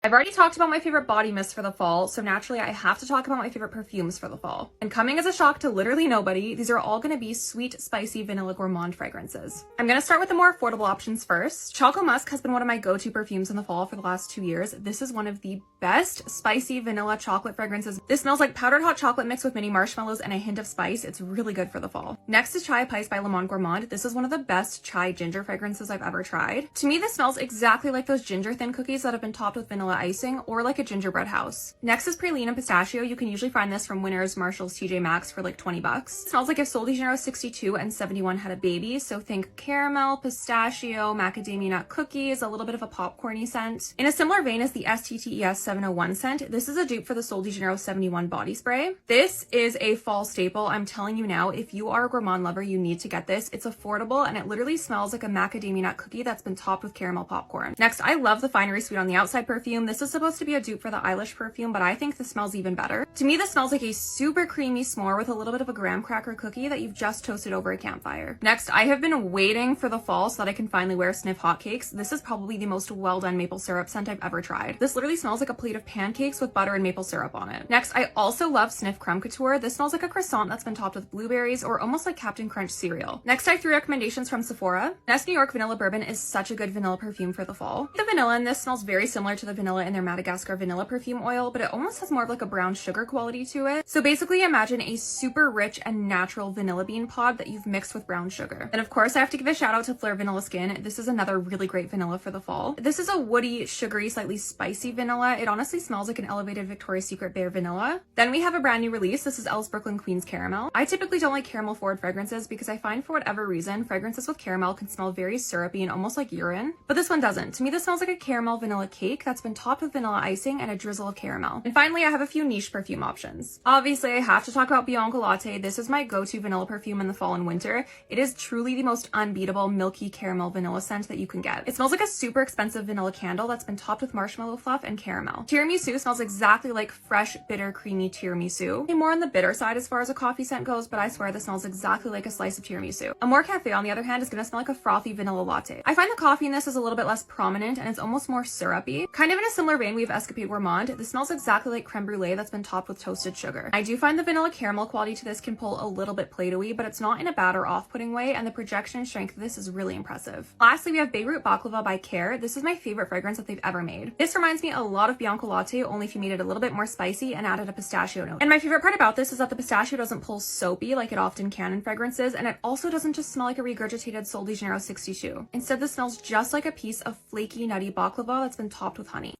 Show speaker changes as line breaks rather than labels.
I've already talked about my favorite body mist for the fall, so naturally I have to talk about my favorite perfumes for the fall. And coming as a shock to literally nobody, these are all going to be sweet, spicy, vanilla gourmand fragrances. I'm going to start with the more affordable options first. Choco Musk has been one of my go-to perfumes in the fall for the last 2 years. This is one of the best spicy vanilla chocolate fragrances. This smells like powdered hot chocolate mixed with mini marshmallows and a hint of spice. It's really good for the fall. Next is Chai Pice by Le Monde Gourmand. This is one of the best chai ginger fragrances I've ever tried. To me, this smells exactly like those ginger thin cookies that have been topped with vanilla icing, or like a gingerbread house. Next is Praline and Pistachio. You can usually find this from Winners, Marshalls, TJ Maxx for like 20 bucks. It smells like if Sol de Janeiro 62 and 71 had a baby, so think caramel, pistachio, macadamia nut cookies, a little bit of a popcorny scent. In a similar vein as the STTES 701 scent, this is a dupe for the Sol de Janeiro 71 body spray. This is a fall staple. I'm telling you now, if you are a gourmand lover, you need to get this. It's affordable and it literally smells like a macadamia nut cookie that's been topped with caramel popcorn. Next, I love the Finery Sweet on the Outside perfume. This is supposed to be a dupe for the Eilish perfume, but I think this smells even better. To me, this smells like a super creamy s'more with a little bit of a graham cracker cookie that you've just toasted over a campfire. Next, I have been waiting for the fall so that I can finally wear Sniff hotcakes. This is probably the most well done maple syrup scent I've ever tried. This literally smells like a plate of pancakes with butter and maple syrup on it. Next, I also love Sniff Crumb Couture. This smells like a croissant that's been topped with blueberries or almost like Captain Crunch cereal. Next, I have 3 recommendations from Sephora. Nest New York Vanilla Bourbon is such a good vanilla perfume for the fall. The vanilla in this smells very similar to the vanilla in their Madagascar vanilla perfume oil, but it almost has more of like a brown sugar quality to it. So basically imagine a super rich and natural vanilla bean pod that you've mixed with brown sugar. And of course I have to give a shout out to Fleur Vanilla Skin. This is another really great vanilla for the fall. This is a woody, sugary, slightly spicy vanilla. It honestly smells like an elevated Victoria's Secret Bare vanilla. Then we have a brand new release. This is Elle's Brooklyn Queens Caramel. I typically don't like caramel forward fragrances because I find for whatever reason, fragrances with caramel can smell very syrupy and almost like urine, but this one doesn't. To me, this smells like a caramel vanilla cake that's been topped with vanilla icing and a drizzle of caramel. And finally, I have a few niche perfume options. Obviously, I have to talk about Bianco Latte. This is my go-to vanilla perfume in the fall and winter. It is truly the most unbeatable milky caramel vanilla scent that you can get. It smells like a super expensive vanilla candle that's been topped with marshmallow fluff and caramel. Tiramisu smells exactly like fresh, bitter, creamy tiramisu. More on the bitter side as far as a coffee scent goes, but I swear this smells exactly like a slice of tiramisu. Amore Cafe, on the other hand, is gonna smell like a frothy vanilla latte. I find the coffee in this is a little bit less prominent and it's almost more syrupy. Kind of in a similar vein, we have Escapade Gourmand. This smells exactly like creme brulee that's been topped with toasted sugar. I do find the vanilla caramel quality to this can pull a little bit Play-Doh-y, but it's not in a bad or off-putting way, and the projection and strength of this is really impressive. Lastly, we have Beirut Baklava by Care. This is my favorite fragrance that they've ever made. This reminds me a lot of Bianco Latte, only if you made it a little bit more spicy and added a pistachio note. And my favorite part about this is that the pistachio doesn't pull soapy like it often can in fragrances, and it also doesn't just smell like a regurgitated Sol de Janeiro 62. Instead, this smells just like a piece of flaky, nutty baklava that's been topped with honey.